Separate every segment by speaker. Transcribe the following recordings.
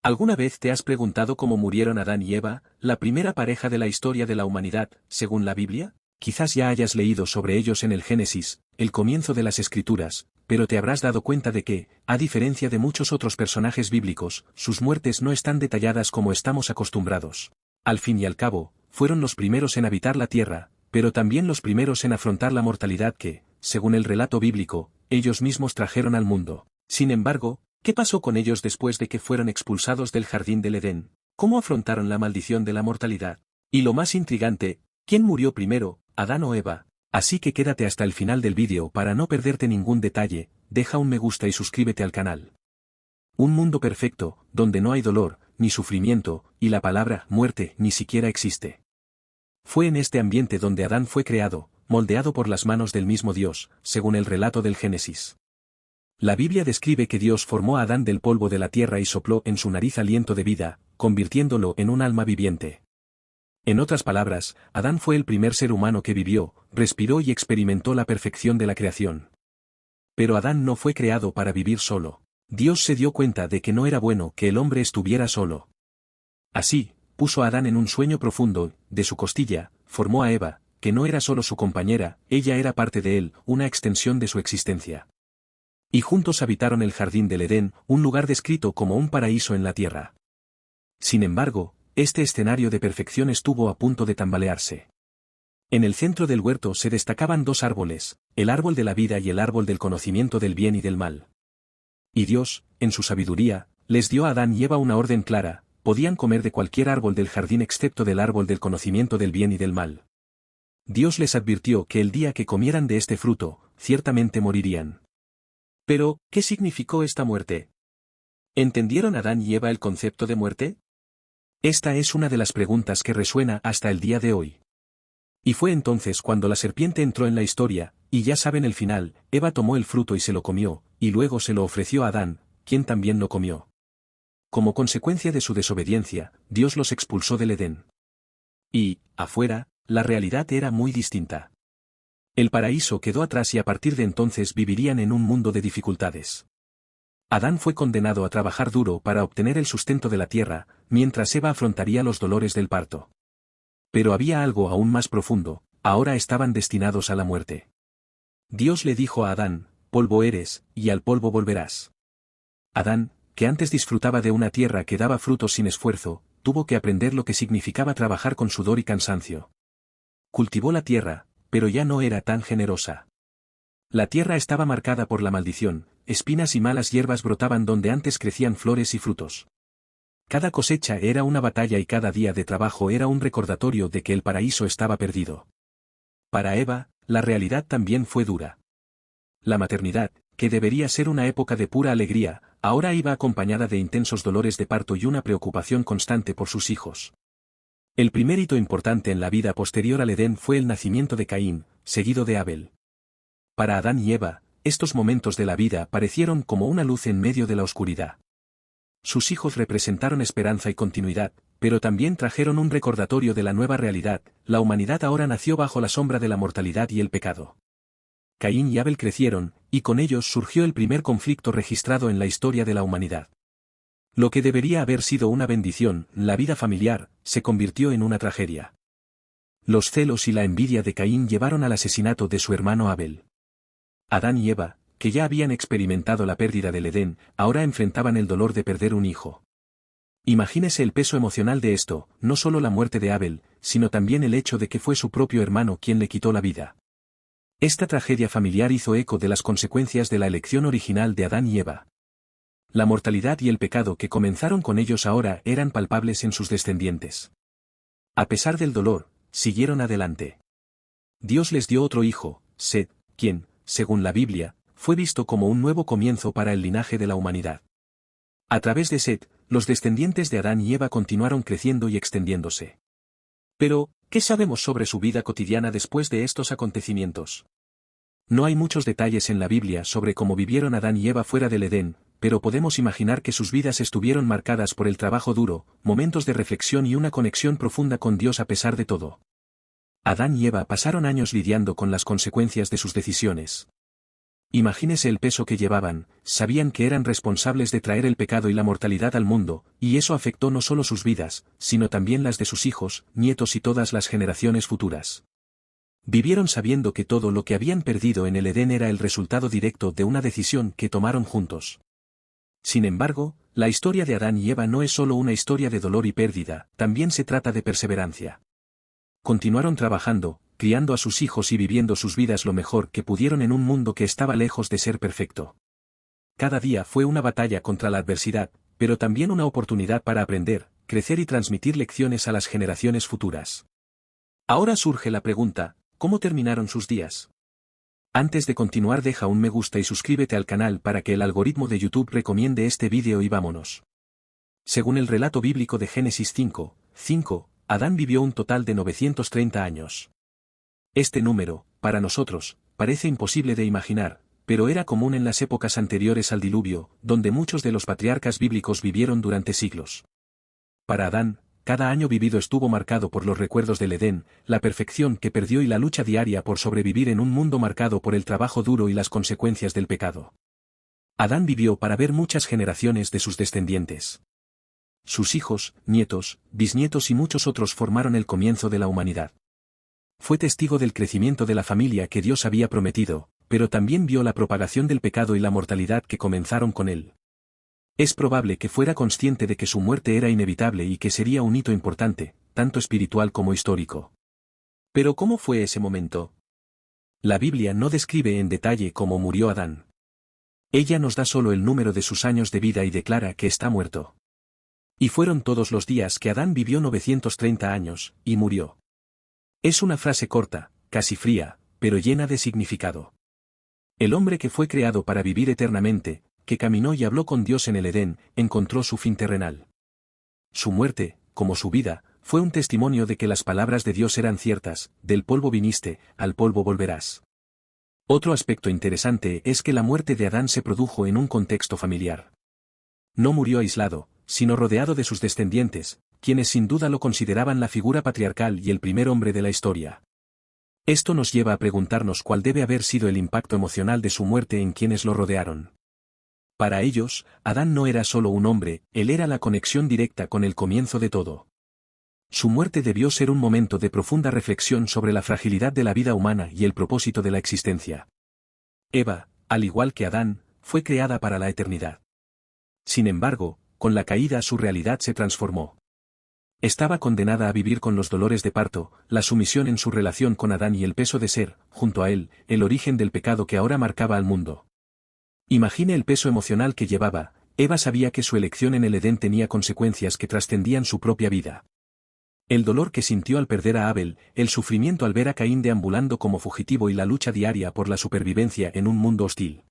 Speaker 1: ¿Alguna vez te has preguntado cómo murieron Adán y Eva, la primera pareja de la historia de la humanidad, según la Biblia? Quizás ya hayas leído sobre ellos en el Génesis, el comienzo de las Escrituras, pero te habrás dado cuenta de que, a diferencia de muchos otros personajes bíblicos, sus muertes no están detalladas como estamos acostumbrados. Al fin y al cabo, fueron los primeros en habitar la tierra, pero también los primeros en afrontar la mortalidad que, según el relato bíblico, ellos mismos trajeron al mundo. Sin embargo, ¿qué pasó con ellos después de que fueron expulsados del jardín del Edén? ¿Cómo afrontaron la maldición de la mortalidad? Y lo más intrigante, ¿quién murió primero, Adán o Eva? Así que quédate hasta el final del vídeo para no perderte ningún detalle, deja un me gusta y suscríbete al canal. Un mundo perfecto, donde no hay dolor, ni sufrimiento, y la palabra muerte ni siquiera existe. Fue en este ambiente donde Adán fue creado, moldeado por las manos del mismo Dios, según el relato del Génesis. La Biblia describe que Dios formó a Adán del polvo de la tierra y sopló en su nariz aliento de vida, convirtiéndolo en un alma viviente. En otras palabras, Adán fue el primer ser humano que vivió, respiró y experimentó la perfección de la creación. Pero Adán no fue creado para vivir solo. Dios se dio cuenta de que no era bueno que el hombre estuviera solo. Así, puso a Adán en un sueño profundo, de su costilla, formó a Eva, que no era solo su compañera, ella era parte de él, una extensión de su existencia. Y juntos habitaron el jardín del Edén, un lugar descrito como un paraíso en la tierra. Sin embargo, este escenario de perfección estuvo a punto de tambalearse. En el centro del huerto se destacaban dos árboles, el árbol de la vida y el árbol del conocimiento del bien y del mal. Y Dios, en su sabiduría, les dio a Adán y Eva una orden clara: podían comer de cualquier árbol del jardín excepto del árbol del conocimiento del bien y del mal. Dios les advirtió que el día que comieran de este fruto, ciertamente morirían. Pero, ¿qué significó esta muerte? ¿Entendieron Adán y Eva el concepto de muerte? Esta es una de las preguntas que resuena hasta el día de hoy. Y fue entonces cuando la serpiente entró en la historia, y ya saben el final: Eva tomó el fruto y se lo comió, y luego se lo ofreció a Adán, quien también lo comió. Como consecuencia de su desobediencia, Dios los expulsó del Edén. Y, afuera, la realidad era muy distinta. El paraíso quedó atrás y a partir de entonces vivirían en un mundo de dificultades. Adán fue condenado a trabajar duro para obtener el sustento de la tierra, mientras Eva afrontaría los dolores del parto. Pero había algo aún más profundo: ahora estaban destinados a la muerte. Dios le dijo a Adán: polvo eres, y al polvo volverás. Adán, que antes disfrutaba de una tierra que daba frutos sin esfuerzo, tuvo que aprender lo que significaba trabajar con sudor y cansancio. Cultivó la tierra, pero ya no era tan generosa. La tierra estaba marcada por la maldición, espinas y malas hierbas brotaban donde antes crecían flores y frutos. Cada cosecha era una batalla y cada día de trabajo era un recordatorio de que el paraíso estaba perdido. Para Eva, la realidad también fue dura. La maternidad, que debería ser una época de pura alegría, ahora iba acompañada de intensos dolores de parto y una preocupación constante por sus hijos. El primer hito importante en la vida posterior al Edén fue el nacimiento de Caín, seguido de Abel. Para Adán y Eva, estos momentos de la vida parecieron como una luz en medio de la oscuridad. Sus hijos representaron esperanza y continuidad, pero también trajeron un recordatorio de la nueva realidad: la humanidad ahora nació bajo la sombra de la mortalidad y el pecado. Caín y Abel crecieron, y con ellos surgió el primer conflicto registrado en la historia de la humanidad. Lo que debería haber sido una bendición, la vida familiar, se convirtió en una tragedia. Los celos y la envidia de Caín llevaron al asesinato de su hermano Abel. Adán y Eva, que ya habían experimentado la pérdida del Edén, ahora enfrentaban el dolor de perder un hijo. Imagínese el peso emocional de esto: no solo la muerte de Abel, sino también el hecho de que fue su propio hermano quien le quitó la vida. Esta tragedia familiar hizo eco de las consecuencias de la elección original de Adán y Eva. La mortalidad y el pecado que comenzaron con ellos ahora eran palpables en sus descendientes. A pesar del dolor, siguieron adelante. Dios les dio otro hijo, Set, quien, según la Biblia, fue visto como un nuevo comienzo para el linaje de la humanidad. A través de Set, los descendientes de Adán y Eva continuaron creciendo y extendiéndose. Pero, ¿qué sabemos sobre su vida cotidiana después de estos acontecimientos? No hay muchos detalles en la Biblia sobre cómo vivieron Adán y Eva fuera del Edén, pero podemos imaginar que sus vidas estuvieron marcadas por el trabajo duro, momentos de reflexión y una conexión profunda con Dios a pesar de todo. Adán y Eva pasaron años lidiando con las consecuencias de sus decisiones. Imagínese el peso que llevaban, sabían que eran responsables de traer el pecado y la mortalidad al mundo, y eso afectó no solo sus vidas, sino también las de sus hijos, nietos y todas las generaciones futuras. Vivieron sabiendo que todo lo que habían perdido en el Edén era el resultado directo de una decisión que tomaron juntos. Sin embargo, la historia de Adán y Eva no es solo una historia de dolor y pérdida, también se trata de perseverancia. Continuaron trabajando, criando a sus hijos y viviendo sus vidas lo mejor que pudieron en un mundo que estaba lejos de ser perfecto. Cada día fue una batalla contra la adversidad, pero también una oportunidad para aprender, crecer y transmitir lecciones a las generaciones futuras. Ahora surge la pregunta, ¿cómo terminaron sus días? Antes de continuar, deja un me gusta y suscríbete al canal para que el algoritmo de YouTube recomiende este vídeo y vámonos. Según el relato bíblico de Génesis 5:5, Adán vivió un total de 930 años. Este número, para nosotros, parece imposible de imaginar, pero era común en las épocas anteriores al diluvio, donde muchos de los patriarcas bíblicos vivieron durante siglos. Para Adán, cada año vivido estuvo marcado por los recuerdos del Edén, la perfección que perdió y la lucha diaria por sobrevivir en un mundo marcado por el trabajo duro y las consecuencias del pecado. Adán vivió para ver muchas generaciones de sus descendientes. Sus hijos, nietos, bisnietos y muchos otros formaron el comienzo de la humanidad. Fue testigo del crecimiento de la familia que Dios había prometido, pero también vio la propagación del pecado y la mortalidad que comenzaron con él. Es probable que fuera consciente de que su muerte era inevitable y que sería un hito importante, tanto espiritual como histórico. Pero ¿cómo fue ese momento? La Biblia no describe en detalle cómo murió Adán. Ella nos da solo el número de sus años de vida y declara que está muerto. Y fueron todos los días que Adán vivió 930 años, y murió. Es una frase corta, casi fría, pero llena de significado. El hombre que fue creado para vivir eternamente, que caminó y habló con Dios en el Edén, encontró su fin terrenal. Su muerte, como su vida, fue un testimonio de que las palabras de Dios eran ciertas: del polvo viniste, al polvo volverás. Otro aspecto interesante es que la muerte de Adán se produjo en un contexto familiar. No murió aislado, sino rodeado de sus descendientes, quienes sin duda lo consideraban la figura patriarcal y el primer hombre de la historia. Esto nos lleva a preguntarnos cuál debe haber sido el impacto emocional de su muerte en quienes lo rodearon. Para ellos, Adán no era solo un hombre, él era la conexión directa con el comienzo de todo. Su muerte debió ser un momento de profunda reflexión sobre la fragilidad de la vida humana y el propósito de la existencia. Eva, al igual que Adán, fue creada para la eternidad. Sin embargo, con la caída su realidad se transformó. Estaba condenada a vivir con los dolores de parto, la sumisión en su relación con Adán y el peso de ser, junto a él, el origen del pecado que ahora marcaba al mundo. Imagine el peso emocional que llevaba. Eva sabía que su elección en el Edén tenía consecuencias que trascendían su propia vida. El dolor que sintió al perder a Abel, el sufrimiento al ver a Caín deambulando como fugitivo y la lucha diaria por la supervivencia en un mundo hostil.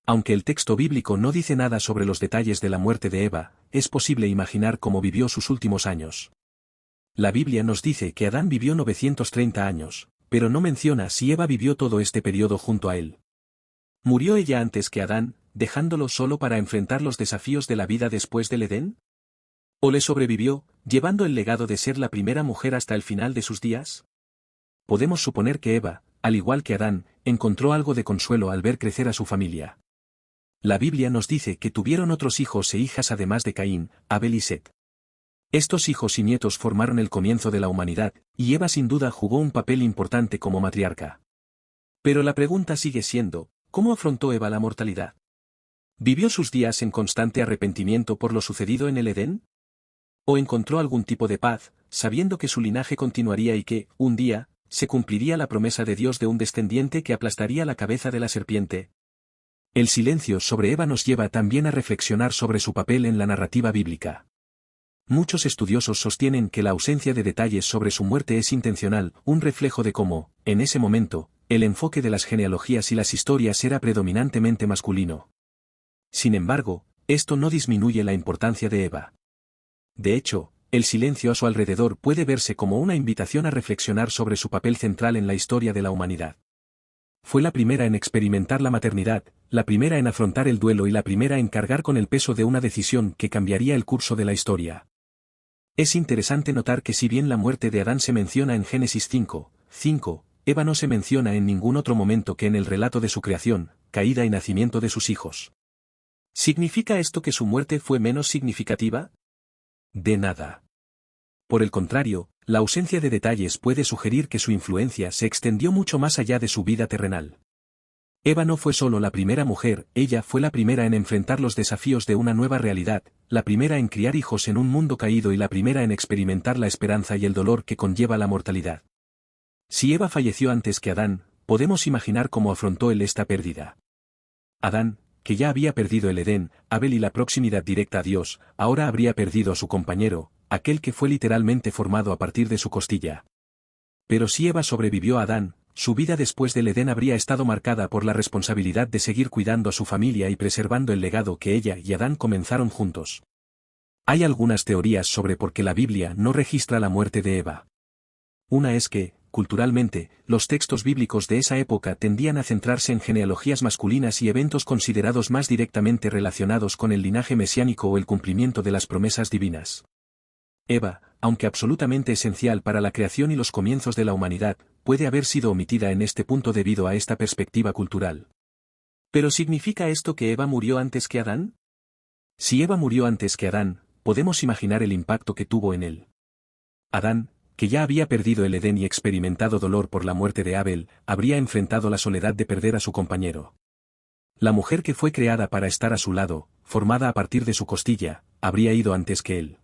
Speaker 1: Aunque el texto bíblico no dice nada sobre los detalles de la muerte de Eva, es posible imaginar cómo vivió sus últimos años. La Biblia nos dice que Adán vivió 930 años, pero no menciona si Eva vivió todo este periodo junto a él. ¿Murió ella antes que Adán, dejándolo solo para enfrentar los desafíos de la vida después del Edén? ¿O le sobrevivió, llevando el legado de ser la primera mujer hasta el final de sus días? Podemos suponer que Eva, al igual que Adán, encontró algo de consuelo al ver crecer a su familia. La Biblia nos dice que tuvieron otros hijos e hijas además de Caín, Abel y Set. Estos hijos y nietos formaron el comienzo de la humanidad, y Eva sin duda jugó un papel importante como matriarca. Pero la pregunta sigue siendo, ¿cómo afrontó Eva la mortalidad? ¿Vivió sus días en constante arrepentimiento por lo sucedido en el Edén? ¿O encontró algún tipo de paz, sabiendo que su linaje continuaría y que, un día, se cumpliría la promesa de Dios de un descendiente que aplastaría la cabeza de la serpiente? El silencio sobre Eva nos lleva también a reflexionar sobre su papel en la narrativa bíblica. Muchos estudiosos sostienen que la ausencia de detalles sobre su muerte es intencional, un reflejo de cómo, en ese momento, el enfoque de las genealogías y las historias era predominantemente masculino. Sin embargo, esto no disminuye la importancia de Eva. De hecho, el silencio a su alrededor puede verse como una invitación a reflexionar sobre su papel central en la historia de la humanidad. Fue la primera en experimentar la maternidad, la primera en afrontar el duelo y la primera en cargar con el peso de una decisión que cambiaría el curso de la historia. Es interesante notar que si bien la muerte de Adán se menciona en Génesis 5:5, Eva no se menciona en ningún otro momento que en el relato de su creación, caída y nacimiento de sus hijos. ¿Significa esto que su muerte fue menos significativa? De nada. Por el contrario, la ausencia de detalles puede sugerir que su influencia se extendió mucho más allá de su vida terrenal. Eva no fue solo la primera mujer, ella fue la primera en enfrentar los desafíos de una nueva realidad, la primera en criar hijos en un mundo caído y la primera en experimentar la esperanza y el dolor que conlleva la mortalidad. Si Eva falleció antes que Adán, podemos imaginar cómo afrontó él esta pérdida. Adán, que ya había perdido el Edén, Abel y la proximidad directa a Dios, ahora habría perdido a su compañero, aquel que fue literalmente formado a partir de su costilla. Pero si Eva sobrevivió a Adán, su vida después del Edén habría estado marcada por la responsabilidad de seguir cuidando a su familia y preservando el legado que ella y Adán comenzaron juntos. Hay algunas teorías sobre por qué la Biblia no registra la muerte de Eva. Una es que, culturalmente, los textos bíblicos de esa época tendían a centrarse en genealogías masculinas y eventos considerados más directamente relacionados con el linaje mesiánico o el cumplimiento de las promesas divinas. Eva, aunque absolutamente esencial para la creación y los comienzos de la humanidad, puede haber sido omitida en este punto debido a esta perspectiva cultural. ¿Pero significa esto que Eva murió antes que Adán? Si Eva murió antes que Adán, podemos imaginar el impacto que tuvo en él. Adán, que ya había perdido el Edén y experimentado dolor por la muerte de Abel, habría enfrentado la soledad de perder a su compañero. La mujer que fue creada para estar a su lado, formada a partir de su costilla, habría ido antes que él.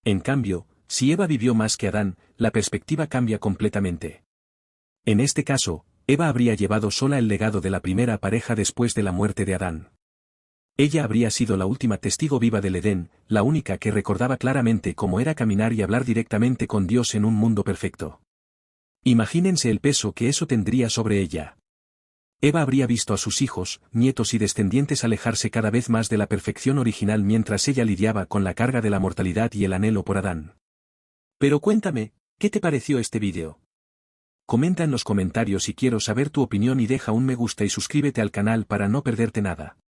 Speaker 1: En cambio, si Eva vivió más que Adán, la perspectiva cambia completamente. En este caso, Eva habría llevado sola el legado de la primera pareja después de la muerte de Adán. Ella habría sido la última testigo viva del Edén, la única que recordaba claramente cómo era caminar y hablar directamente con Dios en un mundo perfecto. Imagínense el peso que eso tendría sobre ella. Eva habría visto a sus hijos, nietos y descendientes alejarse cada vez más de la perfección original mientras ella lidiaba con la carga de la mortalidad y el anhelo por Adán. Pero cuéntame, ¿qué te pareció este vídeo? Comenta en los comentarios si quiero saber tu opinión y deja un me gusta y suscríbete al canal para no perderte nada.